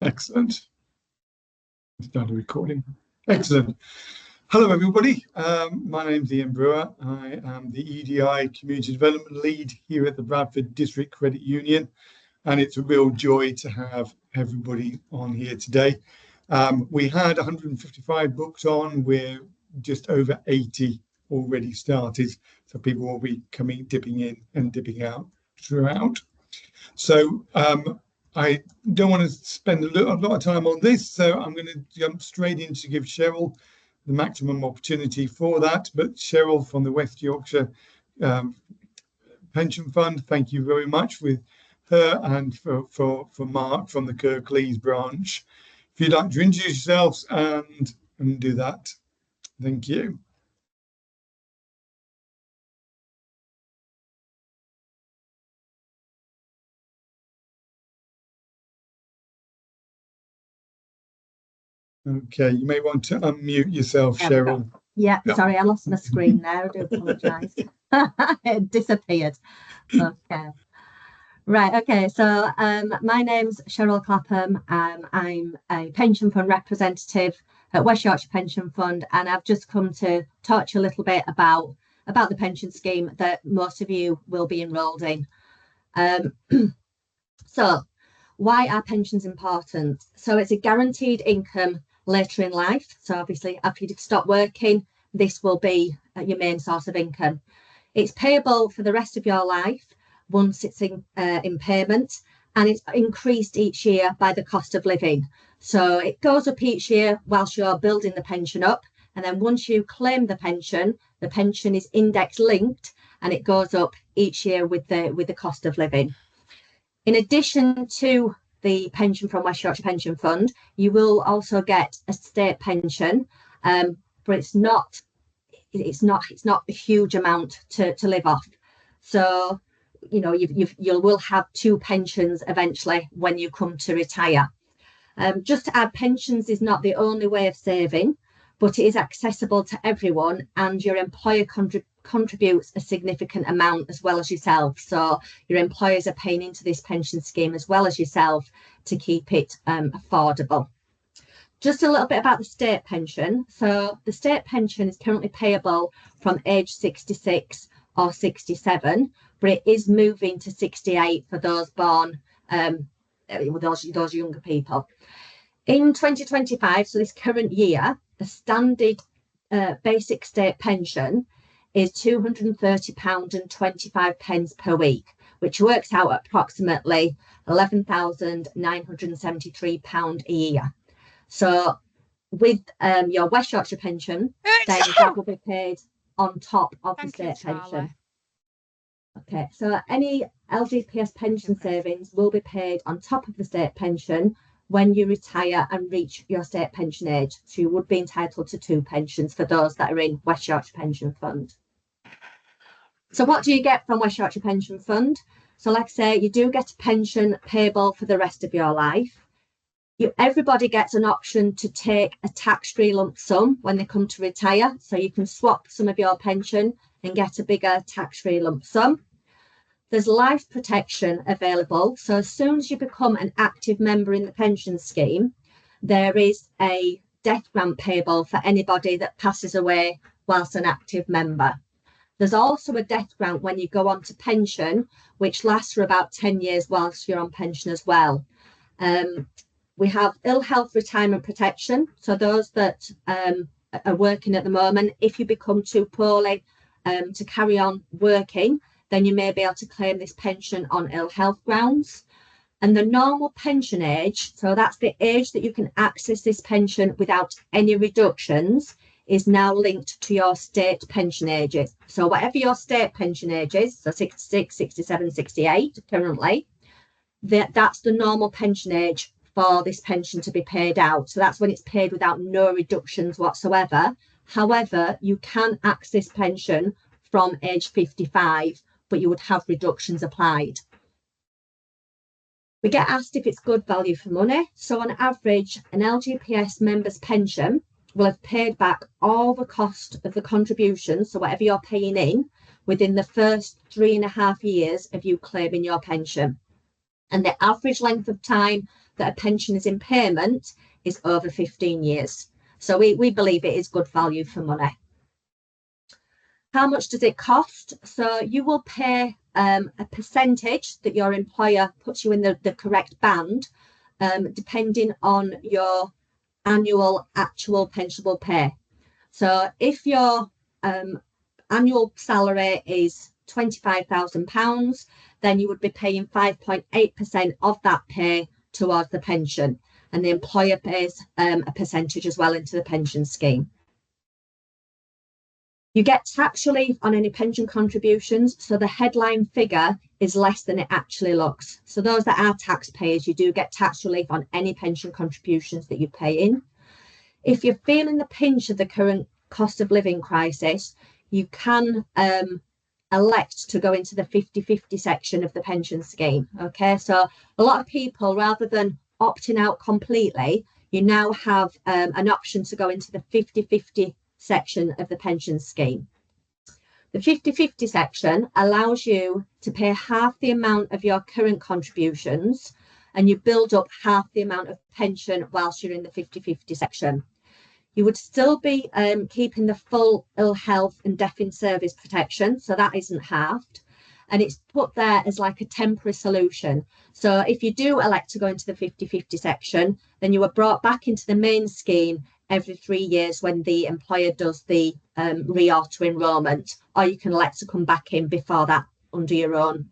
Excellent. Start recording. Excellent. Hello, everybody. My name's Ian Brewer. I am the EDI Community Development Lead here at the Bradford District Credit Union, and it's a real joy to have everybody on here today. We had 155 books on. We're just over 80 already started, so people will be dipping in and dipping out throughout. So I don't want to spend a lot of time on this, so I'm going to jump straight in to give Cheryl the maximum opportunity for that. But Cheryl from the West Yorkshire Pension Fund, thank you very much with her and for Mark from the Kirklees branch. If you'd like to introduce yourselves and do that, thank you. Okay, you may want to unmute yourself, Cheryl. Yeah, sorry, I lost my screen there. I do apologise. It disappeared. Okay. Right, okay, so my name's Cheryl Clapham. I'm a pension fund representative at West Yorkshire Pension Fund, and I've just come to talk to you a little bit about the pension scheme that most of you will be enrolled in. So, why are pensions important? So it's a guaranteed income later in life. So obviously, after you stop working, this will be your main source of income. It's payable for the rest of your life once it's in payment, and it's increased each year by the cost of living. So it goes up each year whilst you're building the pension up, and then once you claim the pension is index linked, and it goes up each year with the cost of living. In addition to the pension from West Yorkshire Pension Fund, you will also get a state pension, but it's not a huge amount to live off. So, you know, you will have two pensions eventually when you come to retire. Just to add, pensions is not the only way of saving, but it is accessible to everyone, and your employer contributes a significant amount as well as yourself. So your employers are paying into this pension scheme as well as yourself to keep it affordable. Just a little bit about the state pension. So the state pension is currently payable from age 66 or 67, but it is moving to 68 for those born with those younger people. In 2025, so this current year, the standard basic state pension is £230.25 per week, which works out at approximately £11,973 a year. So with your West Yorkshire pension, then that will be paid on top of the state pension. Okay, so any LGPS pension savings will be paid on top of the state pension when you retire and reach your state pension age. So you would be entitled to two pensions for those that are in West Yorkshire Pension Fund. So what do you get from West Yorkshire Pension Fund? So like I say, you do get a pension payable for the rest of your life. Everybody gets an option to take a tax-free lump sum when they come to retire. So you can swap some of your pension and get a bigger tax-free lump sum. There's life protection available. So as soon as you become an active member in the pension scheme, there is a death grant payable for anybody that passes away whilst an active member. There's also a death grant when you go on to pension, which lasts for about 10 years whilst you're on pension as well. We have ill health retirement protection. So those that are working at the moment, if you become too poorly to carry on working, then you may be able to claim this pension on ill health grounds. And the normal pension age, so that's the age that you can access this pension without any reductions, is now linked to your state pension ages. So whatever your state pension age is, so 66, 67, 68 currently, that's the normal pension age for this pension to be paid out. So that's when it's paid without no reductions whatsoever. However, you can access pension from age 55, but you would have reductions applied. We get asked if it's good value for money. So on average, an LGPS member's pension will have paid back all the cost of the contribution, so whatever you're paying in, within the first 3.5 years of you claiming your pension. And the average length of time that a pension is in payment is over 15 years. So we believe it is good value for money. How much does it cost? So you will pay a percentage that your employer puts you in the correct band, depending on your annual actual pensionable pay. So if your annual salary is £25,000, then you would be paying 5.8% of that pay towards the pension, and the employer pays a percentage as well into the pension scheme. You get tax relief on any pension contributions, so the headline figure is less than it actually looks. So those that are taxpayers, you do get tax relief on any pension contributions that you pay in. If you're feeling the pinch of the current cost of living crisis, you can elect to go into the 50-50 section of the pension scheme. Okay, so a lot of people, rather than opting out completely, you now have an option to go into the 50-50 section of the pension scheme. The 50-50 section allows you to pay half the amount of your current contributions, and you build up half the amount of pension whilst you're in the 50-50 section. You would still be keeping the full ill health and death in service protection, so that isn't halved, and it's put there as like a temporary solution. So if you do elect to go into the 50-50 section, then you are brought back into the main scheme every 3 years when the employer does the re-auto enrolment, or you can elect to come back in before that under your own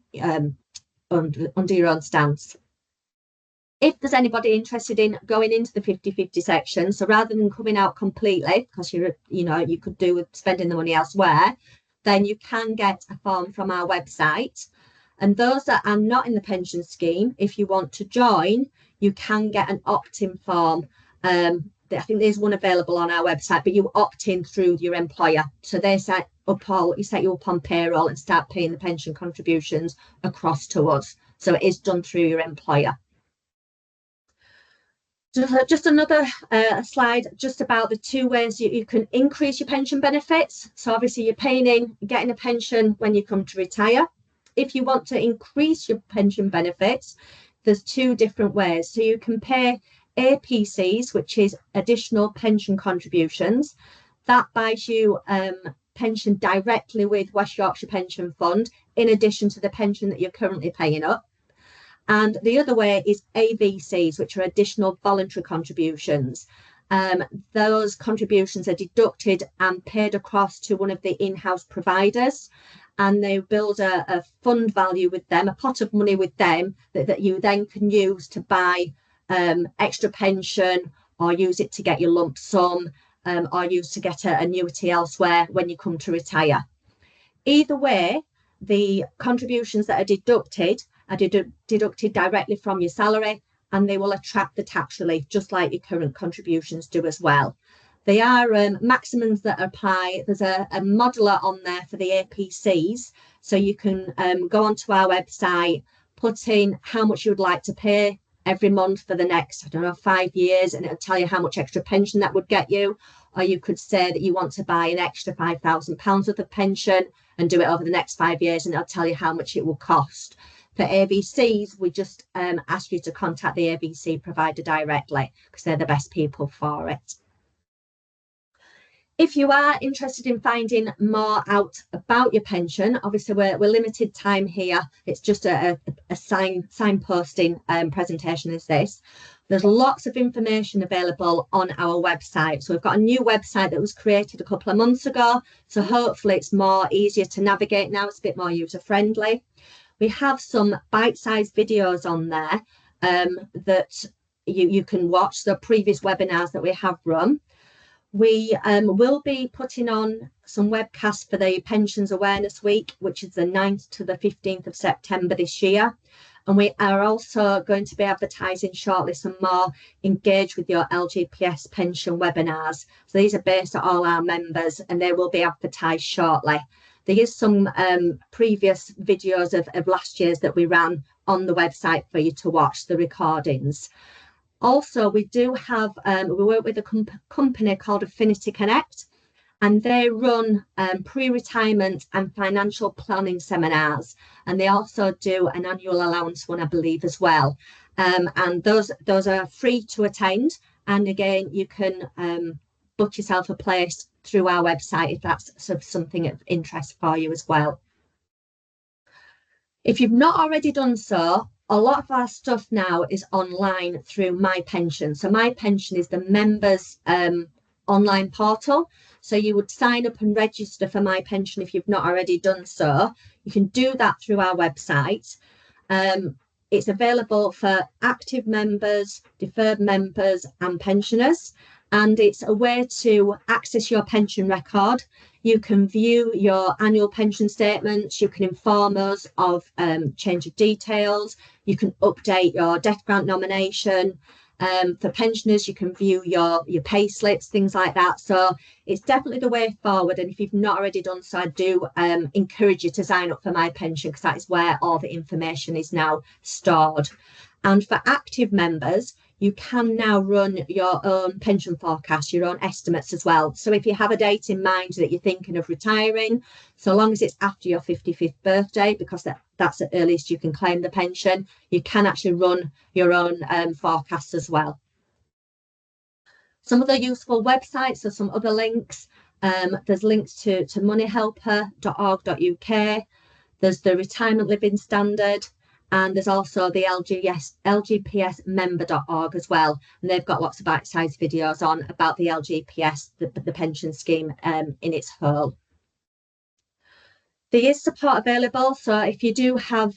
stance. If there's anybody interested in going into the 50-50 section, so rather than coming out completely, because you could do with spending the money elsewhere, then you can get a form from our website. And those that are not in the pension scheme, if you want to join, you can get an opt-in form. I think there's one available on our website, but you opt in through your employer. So they set you up on payroll and start paying the pension contributions across to us. So it is done through your employer. Just another slide just about the two ways you can increase your pension benefits. So obviously you're paying in, getting a pension when you come to retire. If you want to increase your pension benefits, there's two different ways. So you can pay APCs, which is additional pension contributions. That buys you pension directly with West Yorkshire Pension Fund, in addition to the pension that you're currently paying up. And the other way is AVCs, which are additional voluntary contributions. Those contributions are deducted and paid across to one of the in-house providers, and they build a fund value with them, a pot of money with them that you then can use to buy extra pension, or use it to get your lump sum, or use to get an annuity elsewhere when you come to retire. Either way, the contributions that are deducted directly from your salary, and they will attract the tax relief just like your current contributions do as well. They are maximums that apply. There's a modeler on there for the APCs, so you can go onto our website, put in how much you would like to pay every month for the next, 5 years, and it'll tell you how much extra pension that would get you. Or you could say that you want to buy an extra £5,000 worth of pension and do it over the next 5 years, and it'll tell you how much it will cost. For AVCs, we just ask you to contact the AVC provider directly, because they're the best people for it. If you are interested in finding more out about your pension, obviously we're limited time here. It's just a signposting presentation is this. There's lots of information available on our website. So we've got a new website that was created a couple of months ago. So hopefully it's easier to navigate now. It's a bit more user friendly. We have some bite-sized videos on there that you can watch, the previous webinars that we have run. We will be putting on some webcasts for the Pensions Awareness Week, which is the 9th to the 15th of September this year. And we are also going to be advertising shortly some more Engage with Your LGPS pension webinars. So these are based on all our members, and they will be advertised shortly. There is some previous videos of last year's that we ran on the website for you to watch, the recordings. Also, we do have, we work with a company called Affinity Connect, and they run pre-retirement and financial planning seminars. And they also do an annual allowance one, I believe, as well. and those are free to attend. And again, you can book yourself a place through our website if that's something of interest for you as well. If you've not already done so, a lot of our stuff now is online through My Pension. So My Pension is the members' online portal. So you would sign up and register for My Pension if you've not already done so. You can do that through our website. It's available for active members, deferred members and pensioners. And it's a way to access your pension record. You can view your annual pension statements. You can inform us of change of details. You can update your death grant nomination. For pensioners, you can view your pay slips, things like that. So it's definitely the way forward. And if you've not already done so, I do encourage you to sign up for My Pension, because that is where all the information is now stored. And for active members, you can now run your own pension forecast, your own estimates as well. So if you have a date in mind that you're thinking of retiring, so long as it's after your 55th birthday, because that's the earliest you can claim the pension, you can actually run your own forecasts as well. Some other useful websites, so some other links. There's links to moneyhelper.org.uk. There's the Retirement Living Standard. And there's also the lgpsmember.org as well. And they've got lots of bite-sized videos on about the LGPS, the pension scheme in its whole. There is support available. So if you do have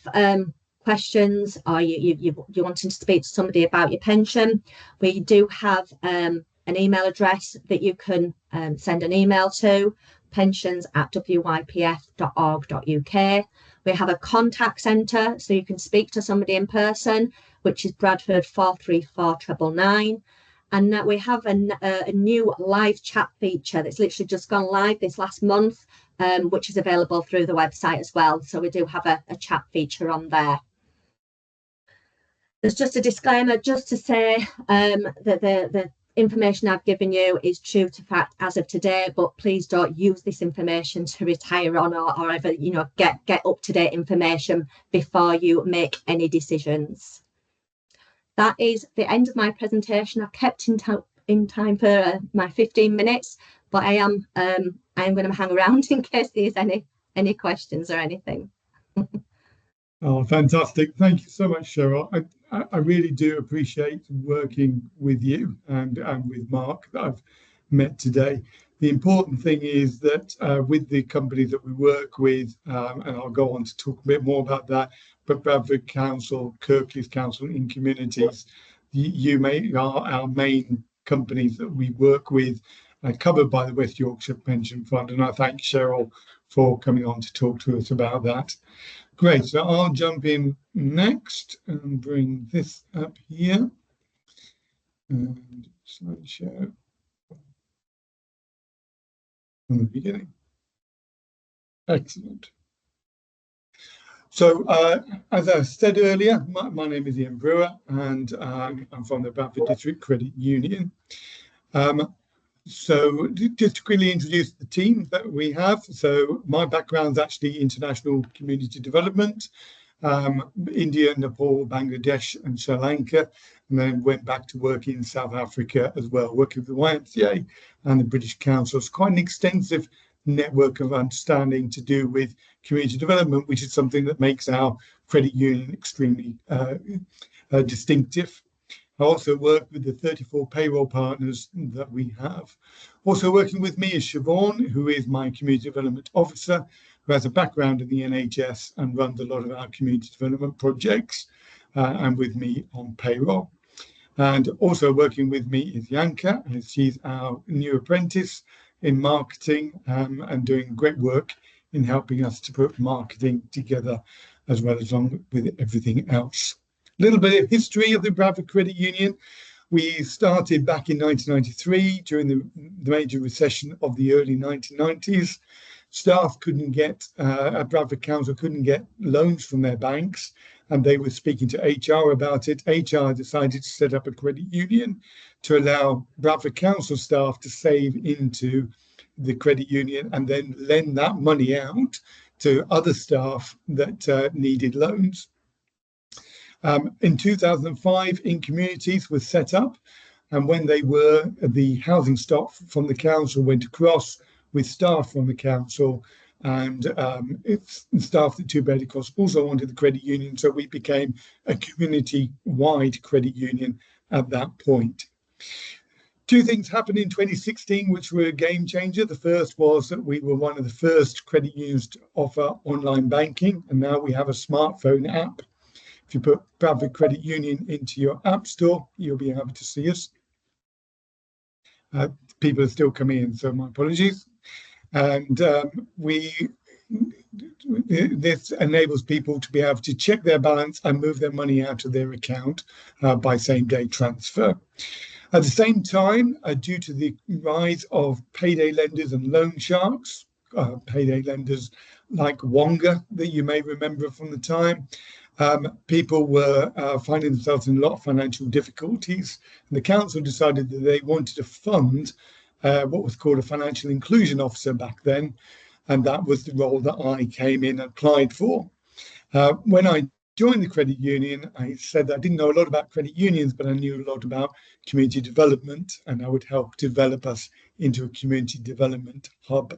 questions, or you're wanting to speak to somebody about your pension, we do have an email address that you can send an email to, pensions@wypf.org.uk. We have a contact centre, so you can speak to somebody in person, which is Bradford 434 999. And we have a new live chat feature that's literally just gone live this last month, which is available through the website as well. So we do have a chat feature on there. There's just a disclaimer just to say that the information I've given you is true to fact as of today, but please don't use this information to retire on or ever, get up-to-date information before you make any decisions. That is the end of my presentation. I've kept in time for my 15 minutes, but I am going to hang around in case there's any questions or anything. Oh, fantastic. Thank you so much, Cheryl. I really do appreciate working with you and with Mark that I've met today. The important thing is that with the companies that we work with, and I'll go on to talk a bit more about that, but Bradford Council, Kirklees Council, Incommunities, are our main companies that we work with, covered by the West Yorkshire Pension Fund. And I thank Cheryl for coming on to talk to us about that. Great, so I'll jump in next and bring this up here. And slideshow from the beginning. Excellent. So, as I said earlier, my name is Ian Brewer, and I'm from the Bradford District Credit Union. So just to quickly introduce the team that we have. So my background is actually international community development, India, Nepal, Bangladesh and Sri Lanka, and then went back to work in South Africa as well, working with the YMCA and the British Council. It's quite an extensive network of understanding to do with community development, which is something that makes our credit union extremely distinctive. I also work with the 34 payroll partners that we have. Also working with me is Siobhan, who is my community development officer, who has a background in the NHS and runs a lot of our community development projects, and with me on payroll. And also working with me is Yanka, and she's our new apprentice in marketing, and doing great work in helping us to put marketing together as well as along with everything else. A little bit of history of the Bradford Credit Union. We started back in 1993 during the major recession of the early 1990s. Staff couldn't get, at Bradford Council couldn't get loans from their banks, and they were speaking to HR about it. HR decided to set up a credit union to allow Bradford Council staff to save into the credit union and then lend that money out to other staff that needed loans. In 2005, Incommunities was set up, and when they were, the housing stock from the council went across with staff from the council, and it's staff that two-bed across also wanted the credit union, so we became a community-wide credit union at that point. Two things happened in 2016 which were a game changer. The first was that we were one of the first credit unions to offer online banking, and now we have a smartphone app. If you put Bradford Credit Union into your app store, you'll be able to see us. People are still coming in, so my apologies. And this enables people to be able to check their balance and move their money out of their account by same-day transfer. At the same time, due to the rise of payday lenders and loan sharks, payday lenders like Wonga that you may remember from the time, people were finding themselves in a lot of financial difficulties. And the council decided that they wanted to fund what was called a financial inclusion officer back then. And that was the role that I came in and applied for. When I joined the credit union, I said that I didn't know a lot about credit unions, but I knew a lot about community development, and I would help develop us into a community development hub.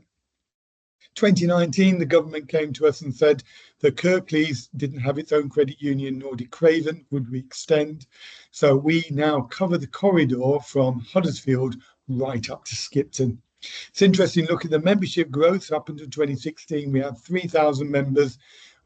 2019, the government came to us and said that Kirklees didn't have its own credit union, nor did Craven. Would we extend? So we now cover the corridor from Huddersfield right up to Skipton. It's interesting, look at the membership growth. Up until 2016, we had 3,000 members.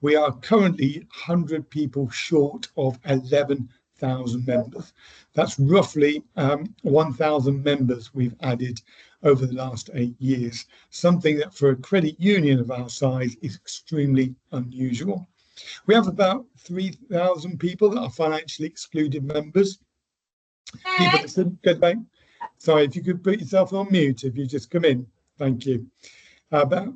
We are currently 100 people short of 11,000 members. That's roughly 1,000 members we've added over the last 8 years, something that for a credit union of our size is extremely unusual. We have about 3,000 people that are financially excluded members. People that couldn't get bank. Sorry, if you could put yourself on mute if you just come in. Thank you. About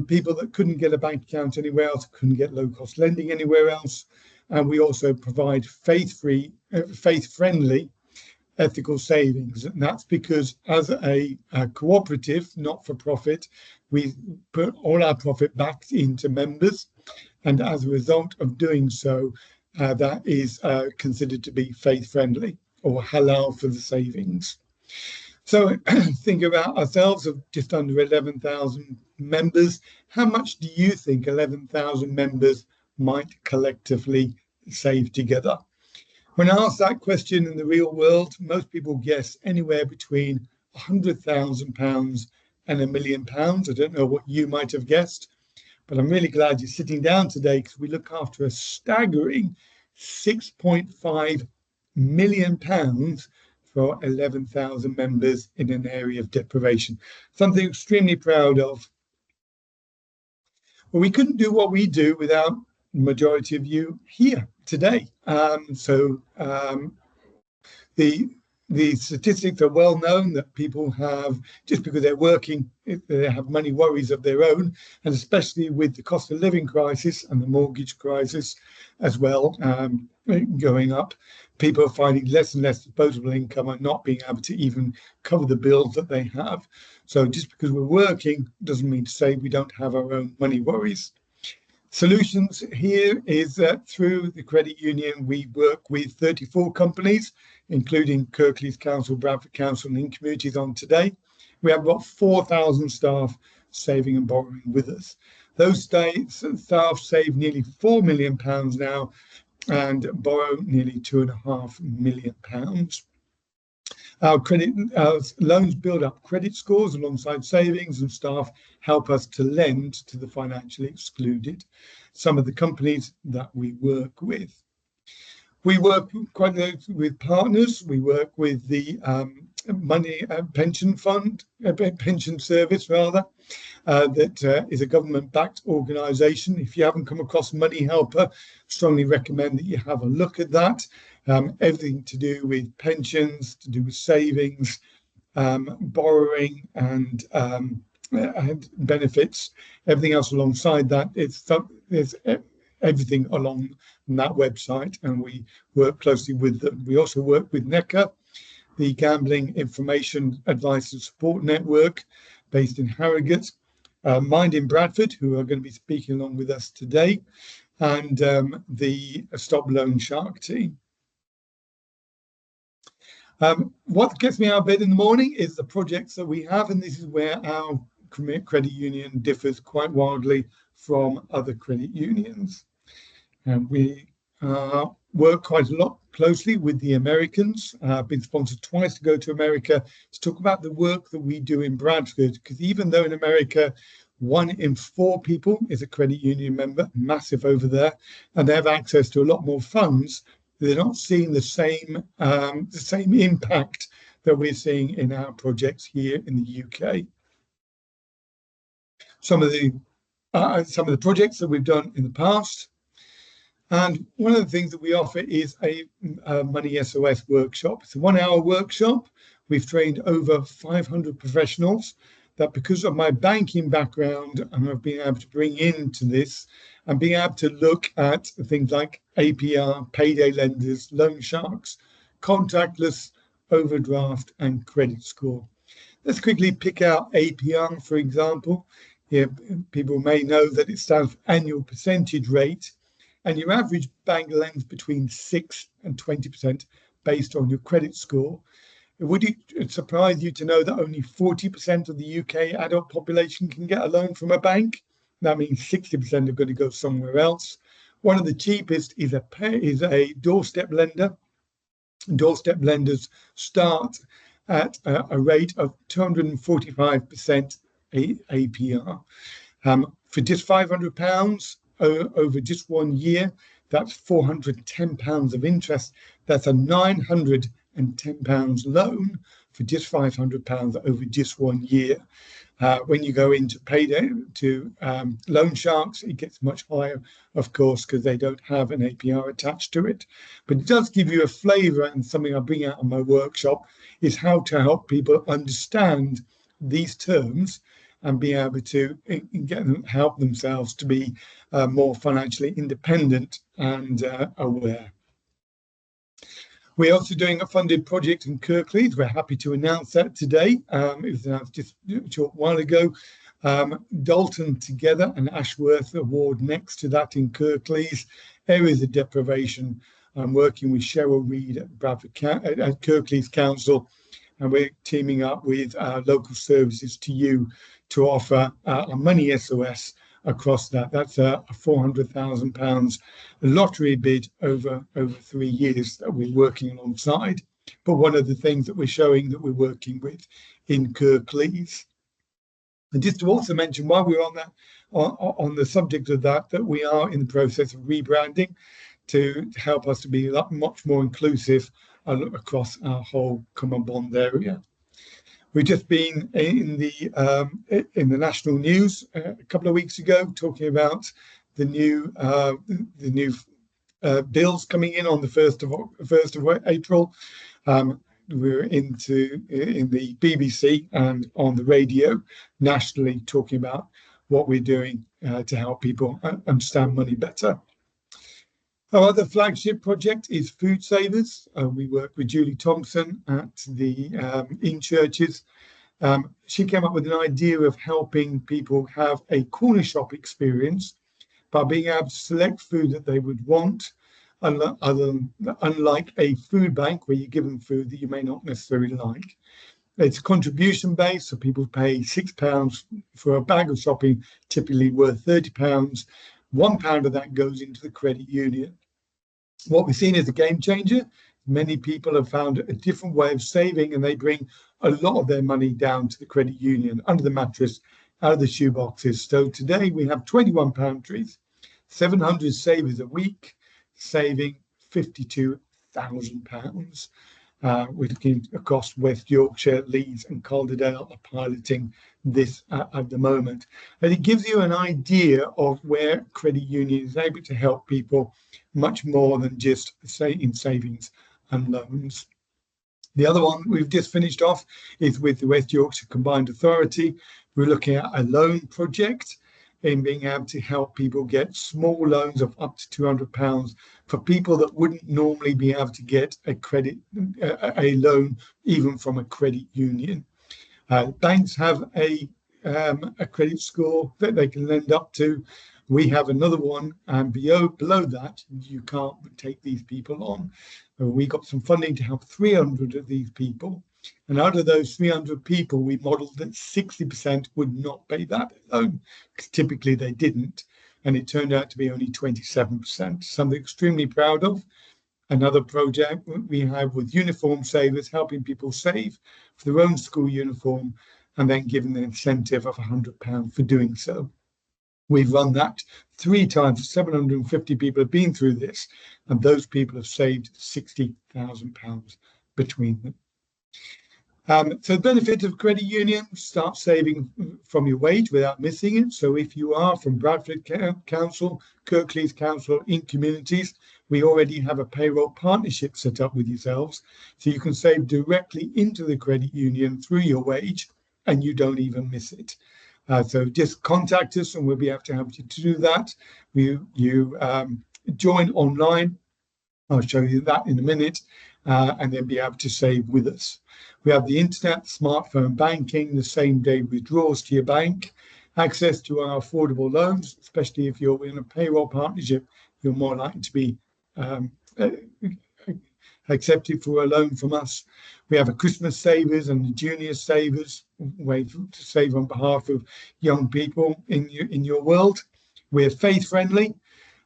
people that couldn't get a bank account anywhere else, couldn't get low-cost lending anywhere else. And we also provide faith-friendly ethical savings. And that's because as a cooperative, not-for-profit, we put all our profit back into members. And as a result of doing so, that is considered to be faith-friendly or halal for the savings. So think about ourselves of just under 11,000 members. How much do you think 11,000 members might collectively save together? When I ask that question in the real world, most people guess anywhere between £100,000 and £1 million. I don't know what you might have guessed, but I'm really glad you're sitting down today because we look after a staggering £6.5 million for 11,000 members in an area of deprivation. Something extremely proud of. Well, we couldn't do what we do without the majority of you here today. The statistics are well known that people have, just because they're working, they have money worries of their own, and especially with the cost of living crisis and the mortgage crisis as well going up, people are finding less and less disposable income and not being able to even cover the bills that they have. So just because we're working doesn't mean to say we don't have our own money worries. Solutions here is that through the credit union, we work with 34 companies, including Kirklees Council, Bradford Council and Incommunities on today. We have about 4,000 staff saving and borrowing with us. Those staff save nearly £4 million now and borrow nearly £2.5 million. Our loans build up credit scores alongside savings, and staff help us to lend to the financially excluded. Some of the companies that we work with. We work quite closely with partners. We work with the pension fund, pension service rather, that is a government-backed organisation. If you haven't come across Money Helper, strongly recommend that you have a look at that. Everything to do with pensions, to do with savings, borrowing and benefits, everything else alongside that. There's everything along that website, and we work closely with them. We also work with NECA, the Gambling Information Advice and Support Network based in Harrogate, Mind in Bradford, who are going to be speaking along with us today, and the Stop Loan Shark team. What gets me out of bed in the morning is the projects that we have, and this is where our credit union differs quite wildly from other credit unions. And we work quite a lot closely with the Americans. I've been sponsored twice to go to America to talk about the work that we do in Bradford, because even though in America 1 in 4 people is a credit union member, massive over there, and they have access to a lot more funds, they're not seeing the same impact that we're seeing in our projects here in the UK. Some of the projects that we've done in the past. And one of the things that we offer is a Money SOS workshop. It's a 1-hour workshop. We've trained over 500 professionals that, because of my banking background, and I've been able to bring into this and being able to look at things like APR, payday lenders, loan sharks, contactless, overdraft, and credit score. Let's quickly pick out APR, for example. Yeah, people may know that it stands for annual percentage rate, and your average bank lends between 6 and 20% based on your credit score. Would it surprise you to know that only 40% of the UK adult population can get a loan from a bank? That means 60% are going to go somewhere else. One of the cheapest is a doorstep lender. Doorstep lenders start at a rate of 245% APR. For just £500 over just 1 year, that's £410 of interest. That's a £910 loan for just £500 over just 1 year. When you go into payday to loan sharks, it gets much higher, of course, because they don't have an APR attached to it. But it does give you a flavour, and something I bring out in my workshop is how to help people understand these terms and be able to help themselves to be more financially independent and aware. We're also doing a funded project in Kirklees. We're happy to announce that today. It was announced just a short while ago. Dalton Together and Ashworth Award next to that in Kirklees. Areas of deprivation. I'm working with Cheryl Reed at Bradford at Kirklees Council, and we're teaming up with local services to you to offer a Money SOS across that. That's a £400,000 lottery bid over 3 years that we're working alongside. But one of the things that we're showing that we're working with in Kirklees. And just to also mention, while we're on the subject of that we are in the process of rebranding to help us to be much more inclusive across our whole common bond area. We've just been in the national news a couple of weeks ago talking about the new bills coming in on the 1st of April. We're in the BBC and on the radio nationally talking about what we're doing to help people understand money better. Our other flagship project is Food Savers. We work with Julie Thompson at the In Churches. She came up with an idea of helping people have a corner shop experience by being able to select food that they would want, unlike a food bank where you give them food that you may not necessarily like. It's contribution based, so people pay £6 for a bag of shopping, typically worth £30. £1 of that goes into the credit union. What we've seen is a game changer. Many people have found a different way of saving, and they bring a lot of their money down to the credit union, under the mattress, out of the shoe boxes. So today we have 21 pantries, 700 savers a week, saving £52,000. We're looking across West Yorkshire, Leeds and Calderdale are piloting this at the moment. And it gives you an idea of where credit union is able to help people much more than just in savings and loans. The other one we've just finished off is with the West Yorkshire Combined Authority. We're looking at a loan project in being able to help people get small loans of up to £200 for people that wouldn't normally be able to get a loan even from a credit union. Banks have a credit score that they can lend up to We have another one, and below that, you can't take these people on. We got some funding to help 300 of these people. And out of those 300 people, we modelled that 60% would not pay that loan, because typically they didn't. And it turned out to be only 27%, something extremely proud of. Another project we have with uniform savers, helping people save for their own school uniform and then giving an incentive of £100 for doing so. We've run that 3 times. 750 people have been through this, and those people have saved £60,000 between them. So the benefit of credit union, start saving from your wage without missing it. So if you are from Bradford Council, Kirklees Council, Incommunities, we already have a payroll partnership set up with yourselves. So you can save directly into the credit union through your wage, and you don't even miss it. So just contact us and we'll be able to help you to do that. You join online. I'll show you that in a minute, and then be able to save with us. We have the internet, smartphone banking, the same day withdrawals to your bank, access to our affordable loans, especially if you're in a payroll partnership, you're more likely to be accepted for a loan from us. We have a Christmas savers and a junior savers, way to save on behalf of young people in your world. We're faith friendly.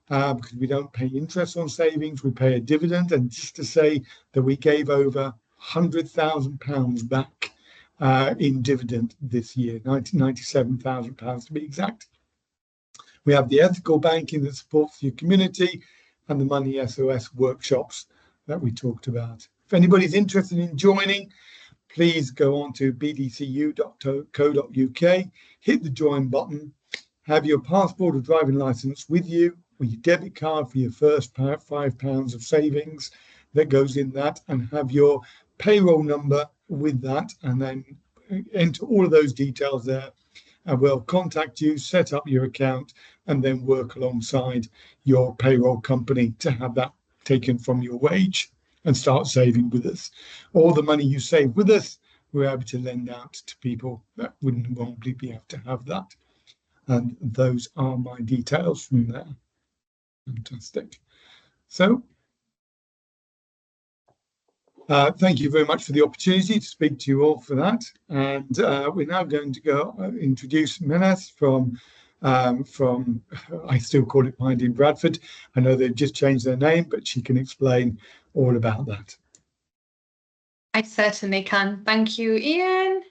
Because we don't pay interest on savings, we pay a dividend. And just to say that we gave over £100,000 back in dividend this year, £97,000 to be exact. We have the ethical banking that supports your community and the Money SOS workshops that we talked about. If anybody's interested in joining, please go on to bdcu.co.uk, hit the join button, have your passport or driving licence with you, or your debit card for your first £5 of savings that goes in that, and have your payroll number with that, and then enter all of those details there, and we'll contact you, set up your account, and then work alongside your payroll company to have that taken from your wage and start saving with us. All the money you save with us, we're able to lend out to people that wouldn't normally be able to have that. And those are my details from there. Fantastic. So, thank you very much for the opportunity to speak to you all for that. And we're now going to go introduce Menace from, I still call it Mind in Bradford. I know they've just changed their name, but she can explain all about that. I certainly can. Thank you, Ian.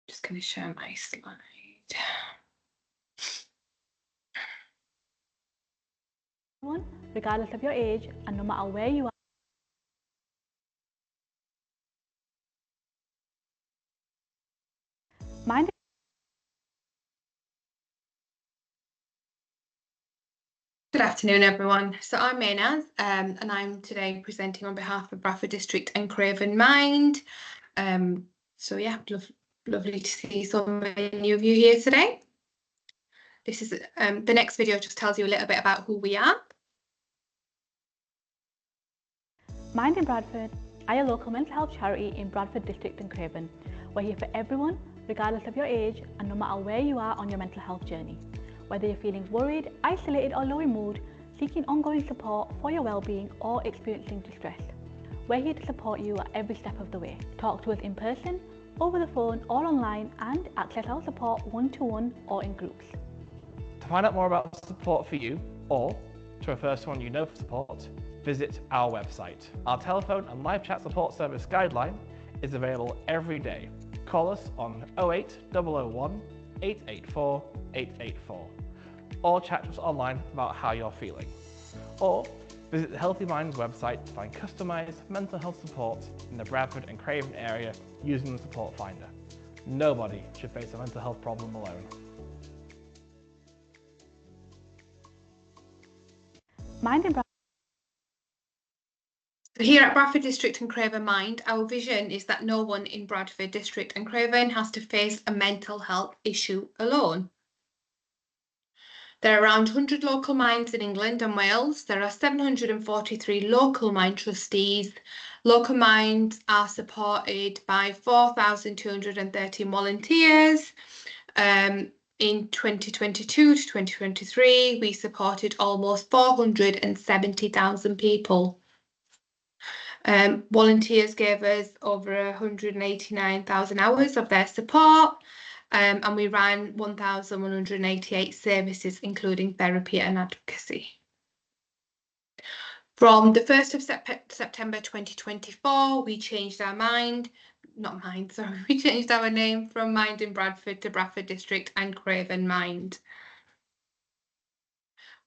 Just going to share my slide. Regardless of your age and no matter where you are. Good afternoon, everyone. So I'm Maynaz, and I'm today presenting on behalf of Bradford District and Craven Mind. So yeah, lovely to see so many of you here today. This is the next video just tells you a little bit about who we are. Mind in Bradford are a local mental health charity in Bradford District and Craven. We're here for everyone, regardless of your age and no matter where you are on your mental health journey. Whether you're feeling worried, isolated or low in mood, seeking ongoing support for your well-being or experiencing distress, we're here to support you at every step of the way. Talk to us in person, over the phone or online, and access our support one-to-one or in groups. To find out more about support for you or to refer someone you know for support, visit our website. Our telephone and live chat support service guideline is available every day. Call us on 08001 884 884 or chat to us online about how you're feeling. Or visit the Healthy Minds website to find customised mental health support in the Bradford and Craven area using the support finder. Nobody should face a mental health problem alone. Mind in Bradford. Here at Bradford District and Craven Mind, our vision is that no one in Bradford District and Craven has to face a mental health issue alone. There are around 100 local minds in England and Wales. There are 743 local mind trustees. Local minds are supported by 4,213 volunteers. In 2022 to 2023, we supported almost 470,000 people. Volunteers gave us over 189,000 hours of their support, and we ran 1,188 services, including therapy and advocacy. From the 1st of September 2024, we changed our we changed our name from Mind in Bradford to Bradford District and Craven Mind.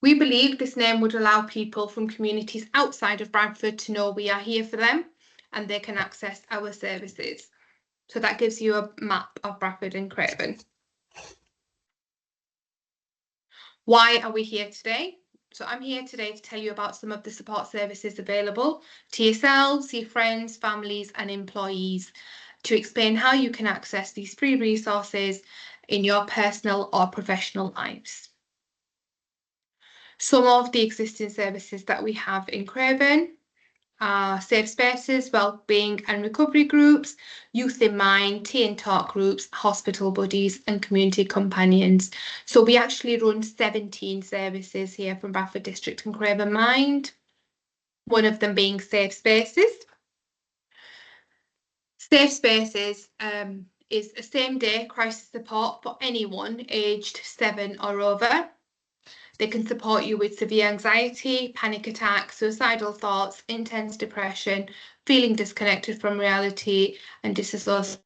We believe this name would allow people from communities outside of Bradford to know we are here for them and they can access our services. So that gives you a map of Bradford and Craven. Why are we here today? So I'm here today to tell you about some of the support services available to yourselves, your friends, families and employees, to explain how you can access these free resources in your personal or professional lives. Some of the existing services that we have in Craven are safe spaces, wellbeing and recovery groups, youth in mind, tea and talk groups, hospital buddies and community companions. So we actually run 17 services here from Bradford District and Craven Mind, one of them being safe spaces. Safe spaces is a same-day crisis support for anyone aged 7 or over. They can support you with severe anxiety, panic attacks, suicidal thoughts, intense depression, feeling disconnected from reality and disassociation.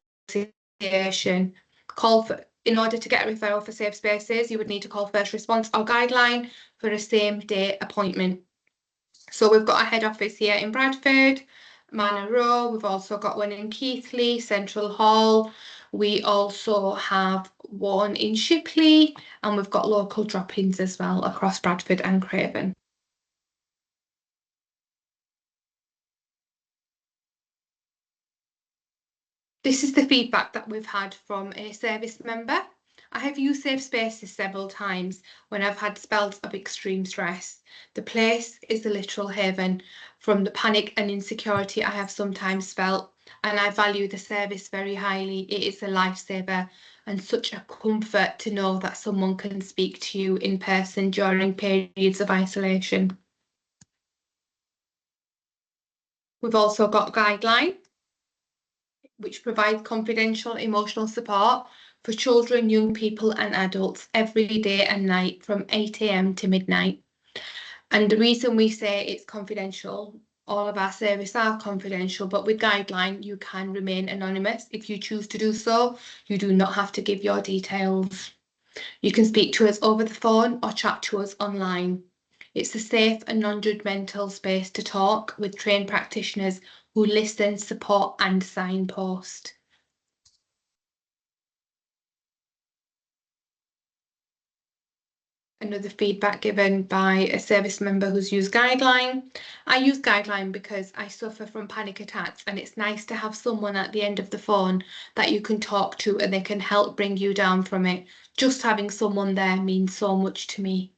In order to get a referral for safe spaces, you would need to call first response or guideline for a same-day appointment. So we've got a head office here in Bradford, Manor Row. We've also got one in Kirklees, Central Hall. We also have one in Shipley, and we've got local drop-ins as well across Bradford and Craven. This is the feedback that we've had from a service member. I have used safe spaces several times when I've had spells of extreme stress. The place is a literal haven from the panic and insecurity I have sometimes felt, and I value the service very highly. It is a lifesaver and such a comfort to know that someone can speak to you in person during periods of isolation. We've also got Guideline, which provides confidential emotional support for children, young people and adults every day and night from 8 AM to midnight. And the reason we say it's confidential, all of our services are confidential, but with Guideline you can remain anonymous if you choose to do so. You do not have to give your details. You can speak to us over the phone or chat to us online. It's a safe and non-judgmental space to talk with trained practitioners who listen, support and signpost. Another feedback given by a service member who's used Guideline. I use Guideline because I suffer from panic attacks, and it's nice to have someone at the end of the phone that you can talk to and they can help bring you down from it. Just having someone there means so much to me.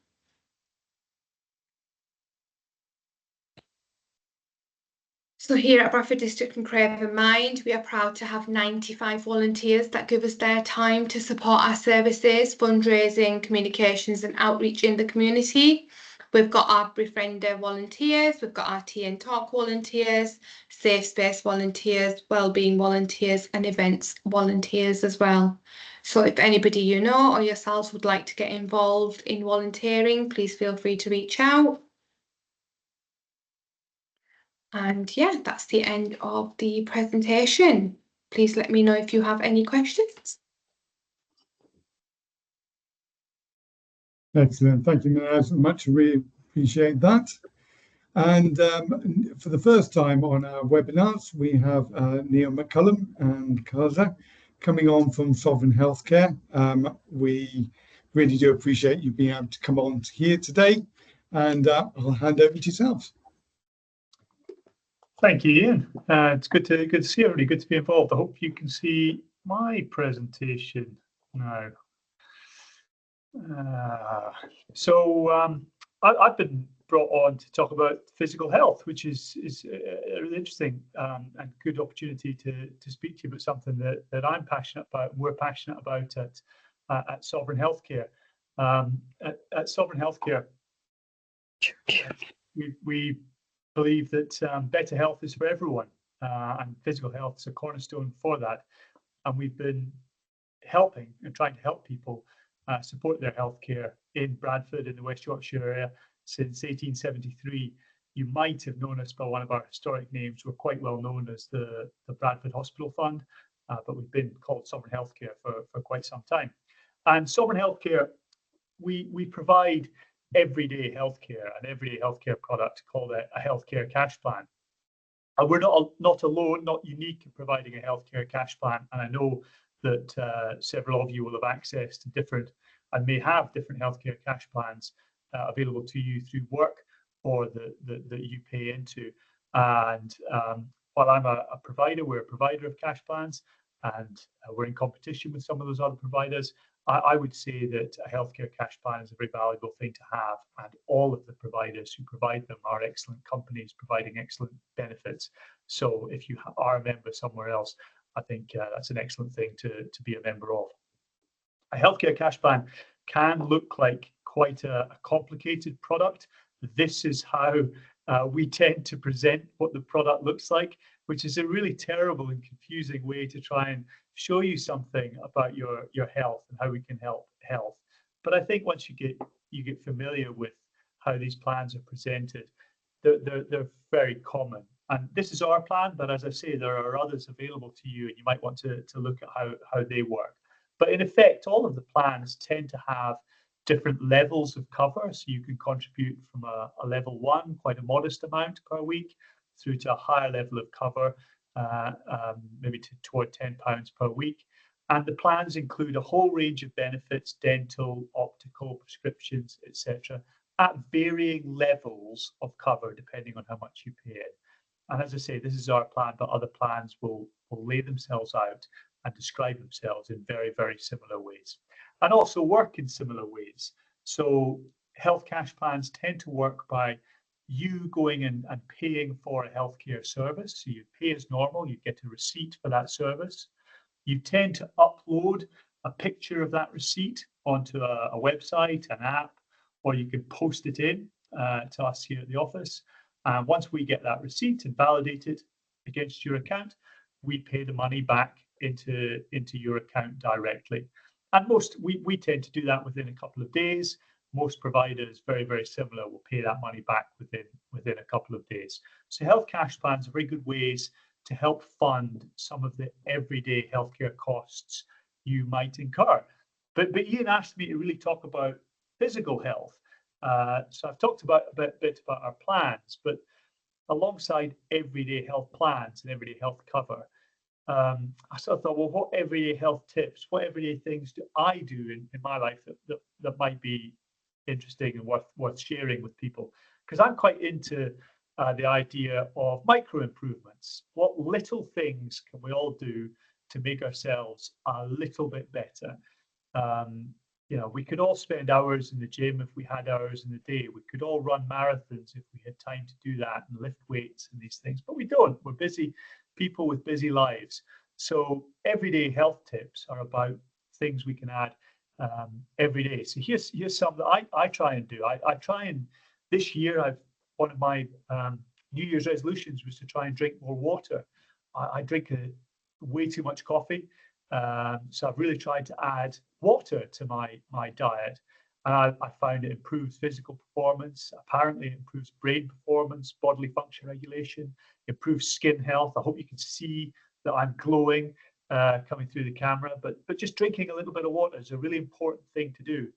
So here at Bradford District and Craven Mind, we are proud to have 95 volunteers that give us their time to support our services, fundraising, communications and outreach in the community. We've got our Befriender volunteers, we've got our Tea and Talk volunteers, Safe Space volunteers, Wellbeing volunteers and Events volunteers as well. So if anybody you know or yourselves would like to get involved in volunteering, please feel free to reach out. And yeah, that's the end of the presentation. Please let me know if you have any questions. Excellent. Thank you, Minaz. Much really appreciate that. And for the first time on our webinars, we have Neil McCullum and Kaza coming on from Sovereign Healthcare. We really do appreciate you being able to come on here today, and I'll hand over to yourselves. Thank you, Ian. It's good to see everybody. Good to be involved. I hope you can see my presentation now. I've been brought on to talk about physical health, which is really interesting and good opportunity to speak to you about something that I'm passionate about. We're passionate about at at Sovereign Healthcare. At Sovereign Healthcare, we believe that better health is for everyone, and physical health is a cornerstone for that. And we've been helping and trying to help people support their healthcare in Bradford, in the West Yorkshire area, since 1873. You might have known us by one of our historic names. We're quite well known as the Bradford Hospital Fund, but we've been called Sovereign Healthcare for quite some time. And Sovereign Healthcare, we provide everyday healthcare, an everyday healthcare product called a healthcare cash plan. And we're not alone, not unique in providing a healthcare cash plan. And I know that several of you will have access to different and may have different healthcare cash plans available to you through work or that you pay into. And while I'm a provider, we're a provider of cash plans, and we're in competition with some of those other providers. I would say that a healthcare cash plan is a very valuable thing to have, and all of the providers who provide them are excellent companies providing excellent benefits. So if you are a member somewhere else, I think that's an excellent thing to be a member of. A healthcare cash plan can look like quite a complicated product. This is how we tend to present what the product looks like, which is a really terrible and confusing way to try and show you something about your health and how we can help health. But I think once you get familiar with how these plans are presented, they're very common. And this is our plan, but as I say, there are others available to you, and you might want to look at how they work. But in effect, all of the plans tend to have different levels of cover. So you can contribute from a level 1, quite a modest amount per week, through to a higher level of cover, maybe toward £10 per week. And the plans include a whole range of benefits, dental, optical, prescriptions, etc., at varying levels of cover, depending on how much you pay in. And as I say, this is our plan, but other plans will lay themselves out and describe themselves in very, very similar ways, and also work in similar ways. So health cash plans tend to work by you going and paying for a healthcare service. So you pay as normal, you get a receipt for that service. You tend to upload a picture of that receipt onto a website, an app, or you can post it in to us here at the office. And once we get that receipt and validate it against your account, we pay the money back into your account directly. And we tend to do that within a couple of days. Most providers, very, very similar, will pay that money back within a couple of days. So health cash plans are very good ways to help fund some of the everyday healthcare costs you might incur. But Ian asked me to really talk about physical health. So I've talked a bit about our plans, but alongside everyday health plans and everyday health cover, I sort of thought, well, what everyday health tips, what everyday things do I do in my life that might be interesting and worth sharing with people? Because I'm quite into the idea of micro improvements. What little things can we all do to make ourselves a little bit better? We could all spend hours in the gym if we had hours in the day. We could all run marathons if we had time to do that and lift weights and these things, but we don't. We're busy people with busy lives. So everyday health tips are about things we can add every day. So here's some that I try and do. I try and this year, one of my New Year's resolutions was to try and drink more water. I drink way too much coffee. So I've really tried to add water to my diet, and I found it improves physical performance. Apparently it improves brain performance, bodily function regulation, improves skin health. I hope you can see that I'm glowing coming through the camera, but just drinking a little bit of water is a really important thing to do.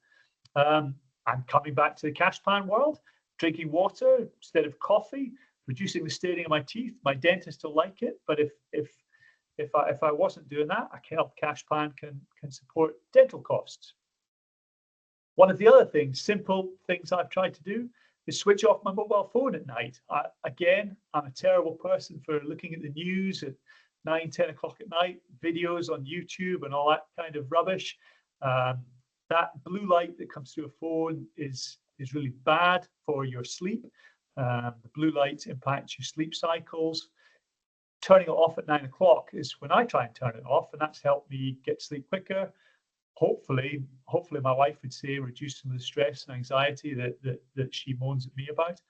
And coming back to the cash plan world, drinking water instead of coffee, reducing the staining of my teeth. My dentist will like it, but if I wasn't doing that, a health cash plan can support dental costs. One of the other simple things I've tried to do is switch off my mobile phone at night. Again, I'm a terrible person for looking at the news at 9, 10 o'clock at night, videos on YouTube and all that kind of rubbish. That blue light that comes through a phone is really bad for your sleep. The blue light impacts your sleep cycles. Turning it off at 9 o'clock is when I try and turn it off, and that's helped me get to sleep quicker. hopefully my wife would say reduce some of the stress and anxiety that she moans at me about.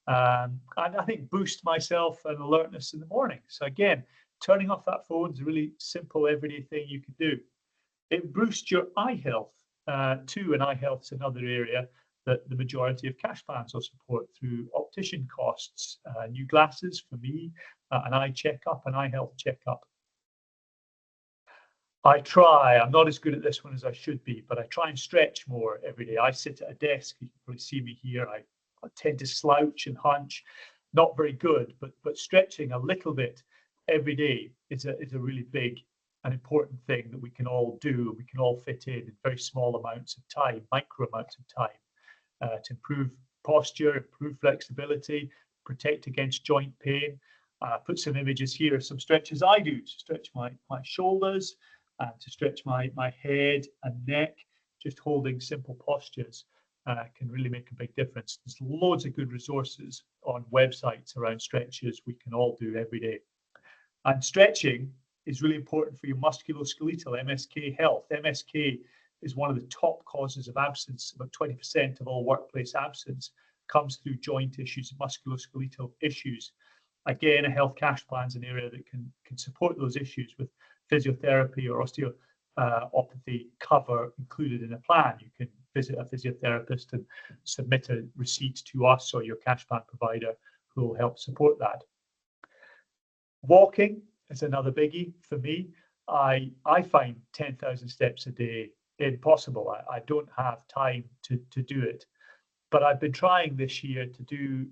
And I think boost myself and alertness in the morning. So again, turning off that phone is a really simple everyday thing you can do. It boosts your eye health too, and eye health is another area that the majority of cash plans will support through optician costs, new glasses for me, an eye checkup, an eye health checkup. I'm not as good at this one as I should be, but I try and stretch more every day. I sit at a desk, you can probably see me here. I tend to slouch and hunch, not very good, but stretching a little bit every day is a really big and important thing that we can all do. We can all fit in very small amounts of time, micro amounts of time, to improve posture, improve flexibility, protect against joint pain. Put some images here, some stretches I do to stretch my shoulders, to stretch my head and neck. Just holding simple postures can really make a big difference. There's loads of good resources on websites around stretches we can all do every day. And stretching is really important for your musculoskeletal, MSK health. MSK is one of the top causes of absence. About 20% of all workplace absence comes through joint issues, musculoskeletal issues. Again, a health cash plan is an area that can support those issues with physiotherapy or osteopathy cover included in a plan. You can visit a physiotherapist and submit a receipt to us or your cash plan provider who will help support that. Walking is another biggie for me. I find 10,000 steps a day impossible. I don't have time to do it, but I've been trying this year to do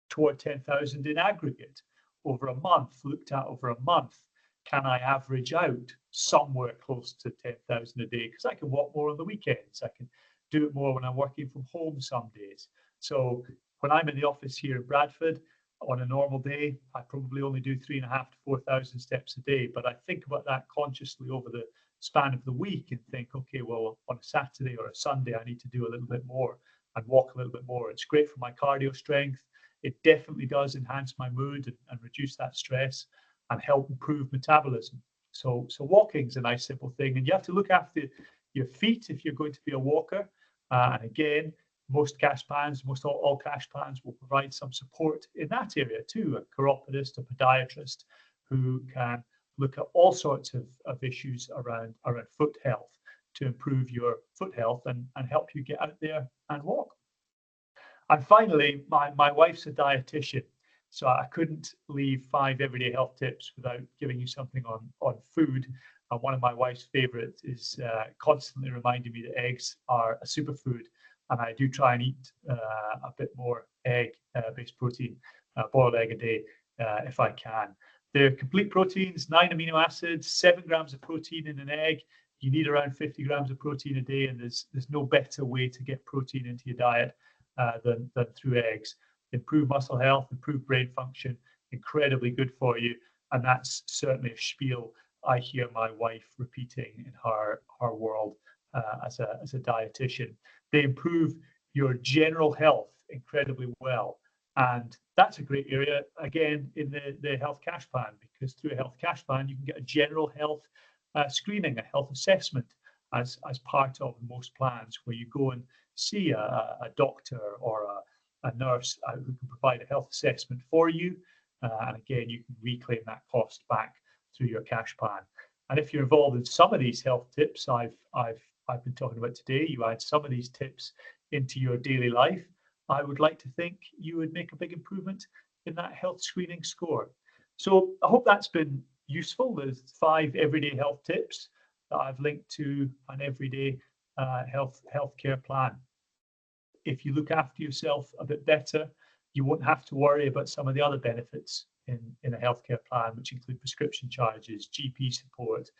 toward 10,000 in aggregate over a month, looked at over a month. Can I average out somewhere close to 10,000 a day? Because I can walk more on the weekends. I can do it more when I'm working from home some days. So when I'm in the office here in Bradford, on a normal day, I probably only do 3,500 to 4,000 steps a day. But I think about that consciously over the span of the week and think, okay, well, on a Saturday or a Sunday, I need to do a little bit more and walk a little bit more. It's great for my cardio strength. It definitely does enhance my mood and reduce that stress and help improve metabolism. So walking is a nice simple thing, and you have to look after your feet if you're going to be a walker. And again, most cash plans, all cash plans will provide some support in that area too. A chiropodist, a podiatrist who can look at all sorts of issues around foot health to improve your foot health and help you get out there and walk. And finally, my wife's a dietitian, so I couldn't leave 5 everyday health tips without giving you something on food. And one of my wife's favourites is constantly reminding me that eggs are a superfood, and I do try and eat a bit more egg-based protein, boiled egg a day if I can. They're complete proteins, 9 amino acids, 7 grams of protein in an egg. You need around 50 grams of protein a day, and there's no better way to get protein into your diet than through eggs. Improve muscle health, improve brain function, incredibly good for you. And that's certainly a spiel I hear my wife repeating in her world as a dietitian. They improve your general health incredibly well. And that's a great area, again, in the health cash plan, because through a health cash plan, you can get a general health screening, a health assessment as part of most plans, where you go and see a doctor or a nurse who can provide a health assessment for you. And again, you can reclaim that cost back through your cash plan. And if you're involved in some of these health tips I've been talking about today, you add some of these tips into your daily life, I would like to think you would make a big improvement in that health screening score. So I hope that's been useful. There's 5 everyday health tips that I've linked to an everyday healthcare plan. If you look after yourself a bit better, you won't have to worry about some of the other benefits in a healthcare plan, which include prescription charges, GP support,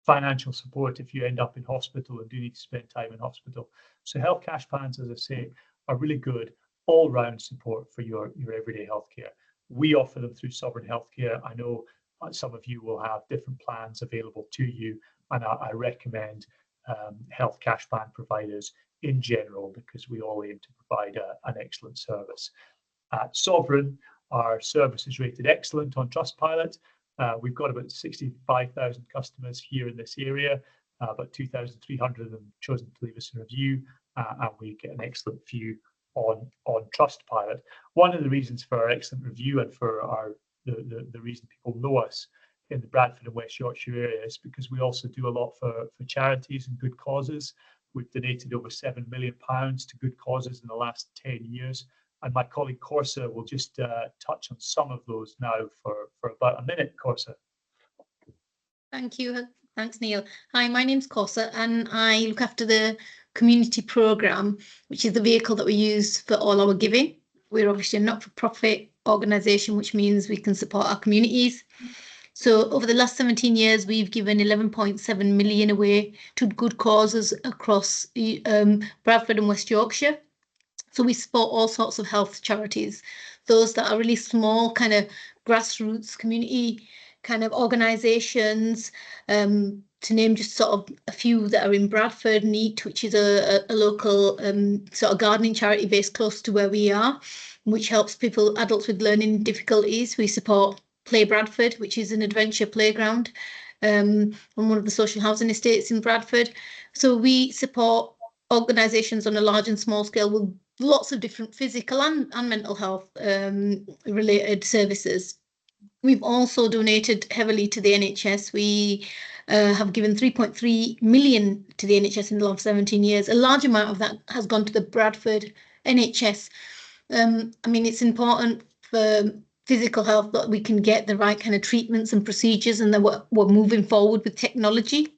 financial support if you end up in hospital and do need to spend time in hospital. So health cash plans, as I say, are really good all-round support for your everyday healthcare. We offer them through Sovereign Healthcare. I know some of you will have different plans available to you, and I recommend health cash plan providers in general, because we all aim to provide an excellent service. At Sovereign, our service is rated excellent on Trustpilot. We've got about 65,000 customers here in this area. but 2,300 of them chosen to leave us a review, and we get an excellent view on Trustpilot. One of the reasons for our excellent review and for the reason people know us in the Bradford and West Yorkshire area is because we also do a lot for charities and good causes. We've donated over £7 million to good causes in the last 10 years. And my colleague Corsa will just touch on some of those now for about a minute. Corsa. Thank you. Thanks, Neil. Hi, my name's Corsa and I look after the community programme, which is the vehicle that we use for all our giving. We're obviously a not-for-profit organisation, which means we can support our communities. So over the last 17 years, we've given 11.7 million away to good causes across Bradford and West Yorkshire. So we support all sorts of health charities, those that are really small, kind of grassroots community kind of organisations, to name just sort of a few that are in Bradford. Neat, which is a local sort of gardening charity based close to where we are, which helps people, adults with learning difficulties. We support Play Bradford, which is an adventure playground on one of the social housing estates in Bradford. So we support organisations on a large and small scale with lots of different physical and mental health related services. We've also donated heavily to the NHS. We have given 3.3 million to the NHS in the last 17 years. A large amount of that has gone to the Bradford NHS. I mean, it's important for physical health that we can get the right kind of treatments and procedures, and that we're moving forward with technology.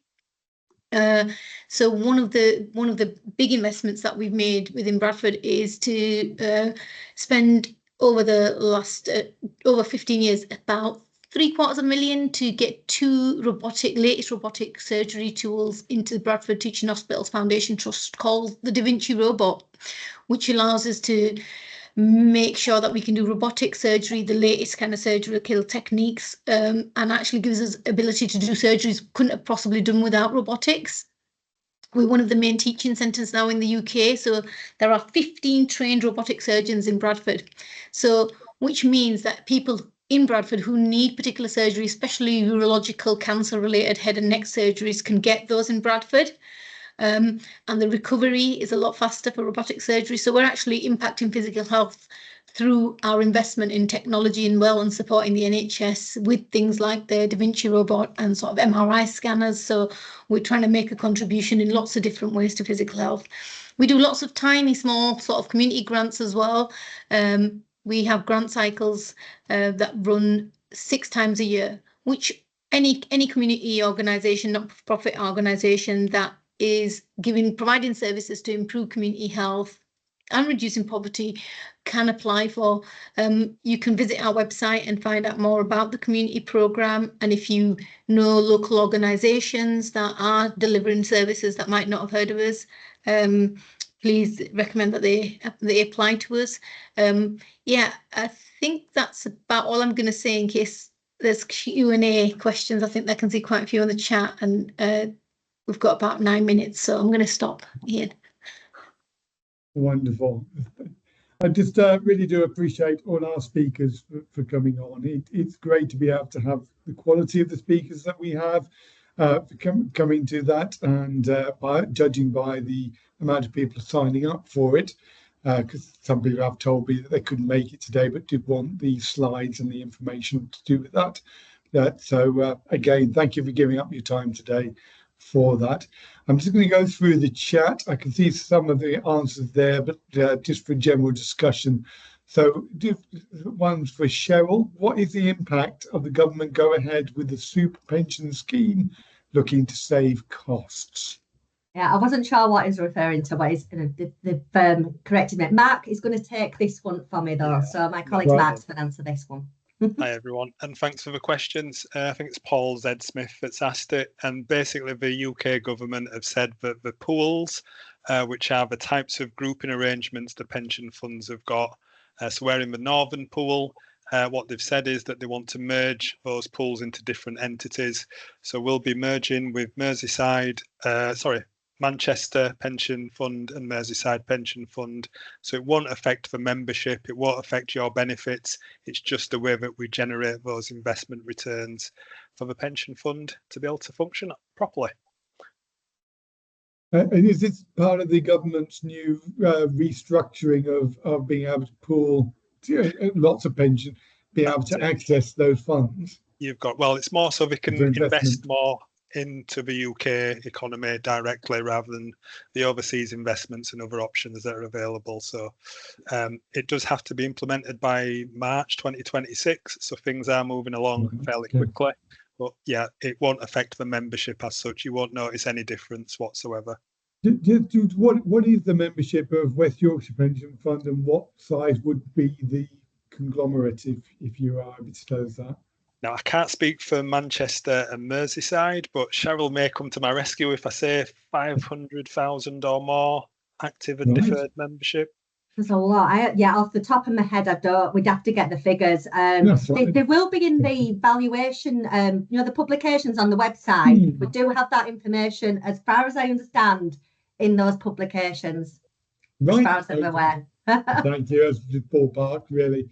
So one of the big investments that we've made within Bradford is to spend over the last over 15 years about £750,000 to get two latest robotic surgery tools into the Bradford Teaching Hospitals Foundation Trust called the Da Vinci robot, which allows us to make sure that we can do robotic surgery, the latest kind of surgical techniques, and actually gives us ability to do surgeries we couldn't have possibly done without robotics. We're one of the main teaching centres now in the UK, so there are 15 trained robotic surgeons in Bradford. So, which means that people in Bradford who need particular surgery, especially urological cancer-related head and neck surgeries, can get those in Bradford. And the recovery is a lot faster for robotic surgery. So we're actually impacting physical health through our investment in technology and supporting the NHS with things like the Da Vinci robot and sort of MRI scanners. So we're trying to make a contribution in lots of different ways to physical health. We do lots of tiny, small sort of community grants as well. We have grant cycles that run 6 times a year, which any community organisation, not-for-profit organisation that is providing services to improve community health and reducing poverty can apply for. You can visit our website and find out more about the community programme, and if you know local organisations that are delivering services that might not have heard of us, please recommend that they apply to us. Yeah, I think that's about all I'm going to say in case there's Q&A questions. I think I can see quite a few on the chat, and we've got about 9 minutes, so I'm going to stop here. Wonderful. I just really do appreciate all our speakers for coming on. It's great to be able to have the quality of the speakers that we have coming to that, and judging by the amount of people signing up for it, because some people have told me that they couldn't make it today but did want the slides and the information to do with that. So again, thank you for giving up your time today for that. I'm just going to go through the chat. I can see some of the answers there, but just for general discussion. So one's for Cheryl. What is the impact of the government go ahead with the super pension scheme looking to save costs? Yeah, I wasn't sure what he's referring to, but they've corrected me. Mark is going to take this one for me, though. Yeah. So my colleague Mark's going to answer this one. Hi everyone, and thanks for the questions. I think it's Paul Z. Smith that's asked it, and basically the UK government have said that the pools, which are the types of grouping arrangements the pension funds have got, so we're in the northern pool. What they've said is that they want to merge those pools into different entities. So we'll be merging with Manchester Pension Fund and Merseyside Pension Fund. So it won't affect the membership, it won't affect your benefits. It's just the way that we generate those investment returns for the pension fund to be able to function properly. And is this part of the government's new restructuring of being able to pool lots of pension, being able to access those funds? You've got, well, it's more so they can For investment. invest more into the UK economy directly rather than the overseas investments and other options that are available. So it does have to be implemented by March 2026. So things are moving along fairly quickly. But yeah, it won't affect the membership as such. You won't notice any difference whatsoever. What is the membership of West Yorkshire Pension Fund, and what size would be the conglomerate if you are able to disclose that? Now, I can't speak for Manchester and Merseyside, but Cheryl may come to my rescue if I say 500,000 or more active and deferred membership. There's a lot. Yeah, off the top of my head, I don't. We'd have to get the figures. They will be in the valuation. The publications on the website. We do have that information, as far as I understand, in those publications. Right. As far as I'm aware. Thank you. That's just ballpark, really.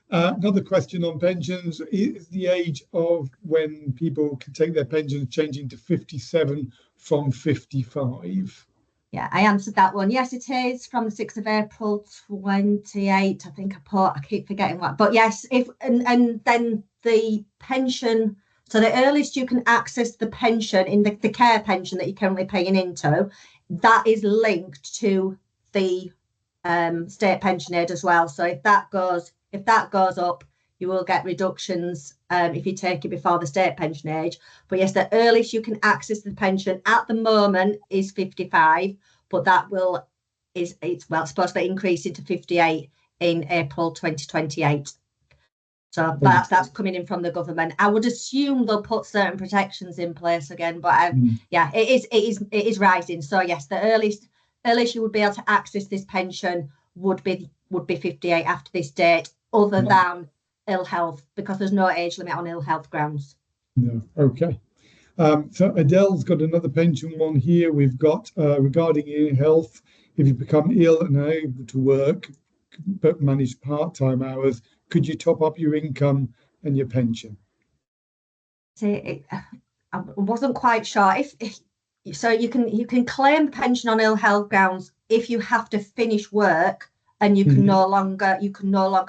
Another question on pensions: is the age of when people can take their pensions changing to 57 from 55? Yeah, I answered that one. Yes, it is from the 6th of April 28. I think I keep forgetting what. But yes, and then the pension. So the earliest you can access the pension in the care pension that you're currently paying into, that is linked to the state pension aid as well. So if that goes up, you will get reductions if you take it before the state pension age. But yes, the earliest you can access the pension at the moment is 55, but that it's supposed to be increasing to 58 in April 2028. So that's coming in from the government. I would assume they'll put certain protections in place again, but yeah, it is rising. So yes, the earliest you would be able to access this pension would be 58 after this date, other than ill health, because there's no age limit on ill health grounds. No, okay. So Adele's got another pension one here. We've got regarding ill health, if you become ill and unable to work but manage part-time hours, could you top up your income and your pension? See, I wasn't quite sure. So you can claim pension on ill health grounds if you have to finish work and you can no longer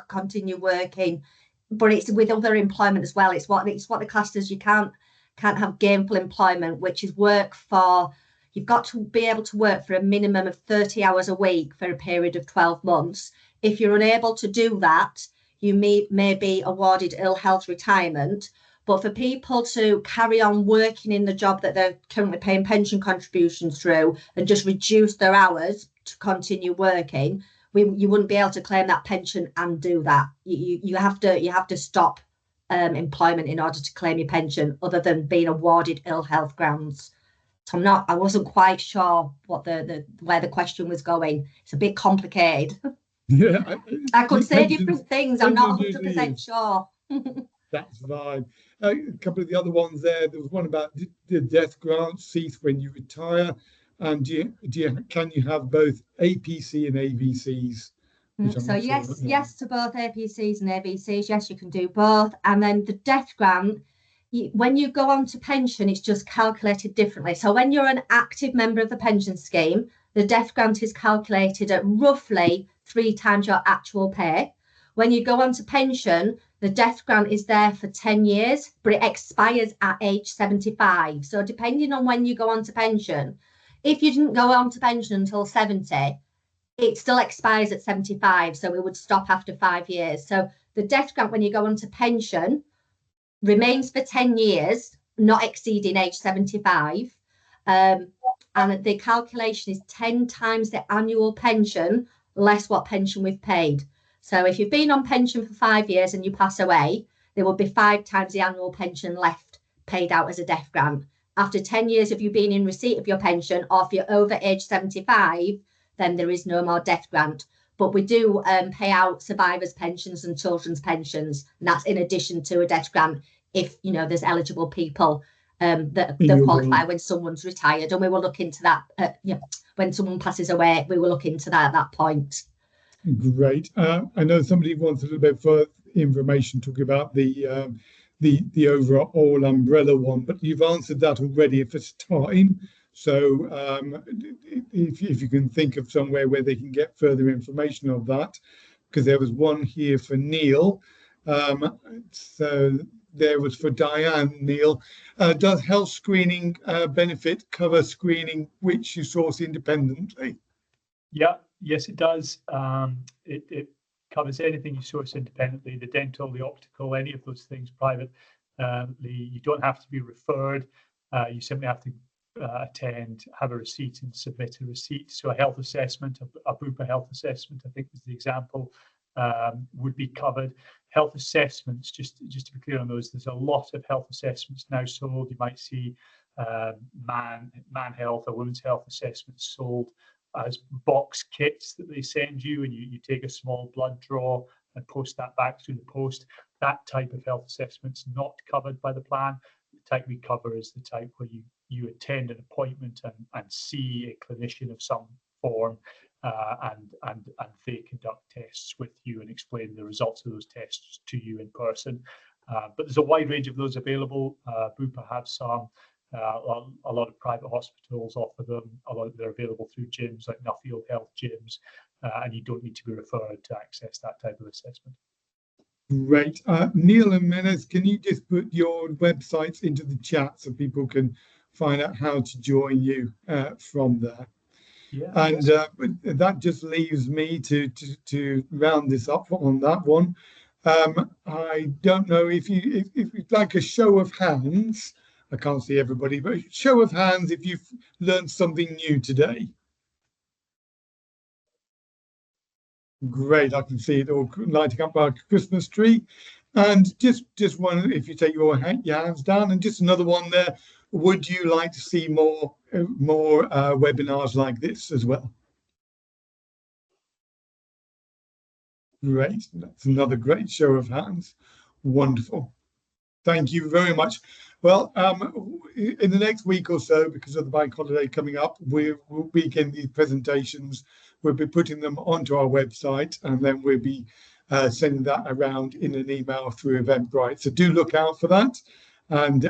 continue working. But it's with other employment as well. It's what the class says. You can't have gainful employment, which is work for. You've got to be able to work for a minimum of 30 hours a week for a period of 12 months. If you're unable to do that, you may be awarded ill health retirement. But for people to carry on working in the job that they're currently paying pension contributions through and just reduce their hours to continue working, you wouldn't be able to claim that pension and do that. You have to stop employment in order to claim your pension, other than being awarded ill health grounds. So I wasn't quite sure what where the question was going. It's a bit complicated. Yeah, I could say different things. I'm not 100% sure. That's fine. A couple of the other ones there. There was one about the death grant cease when you retire, and can you have both APC and AVCs? So yes to both APCs and AVCs. Yes, you can do both. And then the death grant, when you go on to pension, it's just calculated differently. So when you're an active member of the pension scheme, the death grant is calculated at roughly 3 times your actual pay. When you go on to pension, the death grant is there for 10 years, but it expires at age 75. So depending on when you go on to pension, if you didn't go on to pension until 70, it still expires at 75. So it would stop after 5 years. So the death grant, when you go on to pension, remains for 10 years, not exceeding age 75. And the calculation is 10 times the annual pension, less what pension we've paid. So if you've been on pension for 5 years and you pass away, there will be 5 times the annual pension left paid out as a death grant. After 10 years of you being in receipt of your pension, or if you're over age 75, then there is no more death grant. But we do pay out survivors' pensions and children's pensions, and that's in addition to a death grant if there's eligible people that qualify when someone's retired. And we will look into that when someone passes away. We will look into that at that point. Great. I know somebody wants a little bit further information talking about the overall umbrella one, but you've answered that already. If it's time, So if you can think of somewhere where they can get further information of that, because there was one here for Neil. So there was for Diane. Neil, does health screening benefit cover screening which you source independently? Yeah, yes, it does. It covers anything you source independently, the dental, the optical, any of those things private. You don't have to be referred. You simply have to attend, have a receipt and submit a receipt. So a health assessment, a BUPA health assessment, I think is the example, would be covered. Health assessments, just to be clear on those, there's a lot of health assessments now sold. You might see man health or women's health assessments sold as box kits that they send you, and you take a small blood draw and post that back through the post. That type of health assessment's not covered by the plan. The type we cover is the type where you attend an appointment and see a clinician of some form, and they conduct tests with you and explain the results of those tests to you in person. But there's a wide range of those available. BUPA have some. A lot of private hospitals offer them. They're available through gyms like Nuffield Health gyms, and you don't need to be referred to access that type of assessment. Great. Neil and Menace, can you just put your websites into the chat so people can find out how to join you from there? Yeah. And that just leaves me to round this up on that one. I don't know if you'd like a show of hands. I can't see everybody, but show of hands if you've learned something new today. Great, I can see it all lighting up our Christmas tree. And just one, if you take your hands down, and just another one there. Would you like to see more webinars like this as well? Great, that's another great show of hands. Wonderful. Thank you very much. Well, in the next week or so, because of the bank holiday coming up, we'll be getting these presentations. We'll be putting them onto our website, and then we'll be sending that around in an email through Eventbrite. So do look out for that, and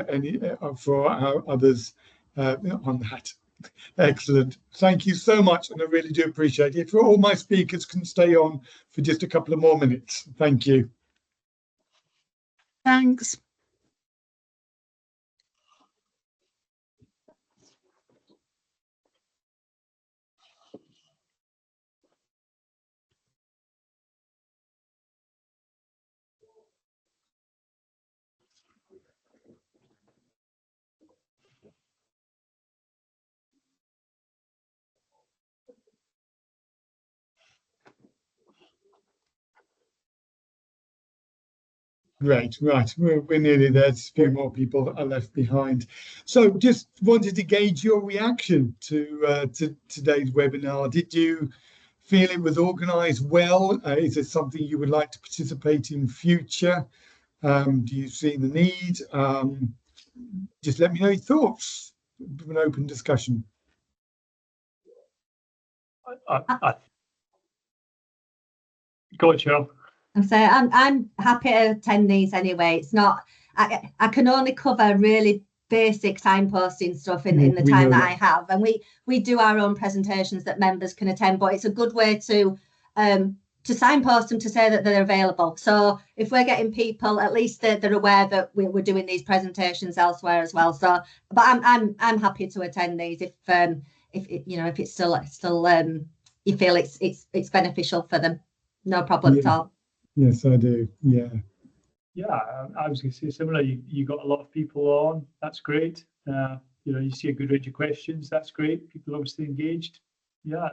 for our others on that. Excellent. Thank you so much, and I really do appreciate it. If all my speakers can stay on for just a couple of more minutes. Thank you. Thanks. Great, right. We're nearly there. There's a few more people that are left behind. So just wanted to gauge your reaction to today's webinar. Did you feel it was organised well? Is it something you would like to participate in future? Do you see the need? Just let me know your thoughts. An open discussion. Go on, Cheryl. I'm happy to attend these anyway. It's not, I can only cover really basic signposting stuff in the time that I have, and we do our own presentations that members can attend, but it's a good way to signpost them, to say that they're available. So if we're getting people, at least they're aware that we're doing these presentations elsewhere as well. So, but I'm happy to attend these if you know, if it's still you feel it's beneficial for them. No problem at all. Yes, I do. Yeah. Yeah, I was going to say similar. You got a lot of people on. That's great. You know, you see a good range of questions. That's great. People obviously engaged. Yeah.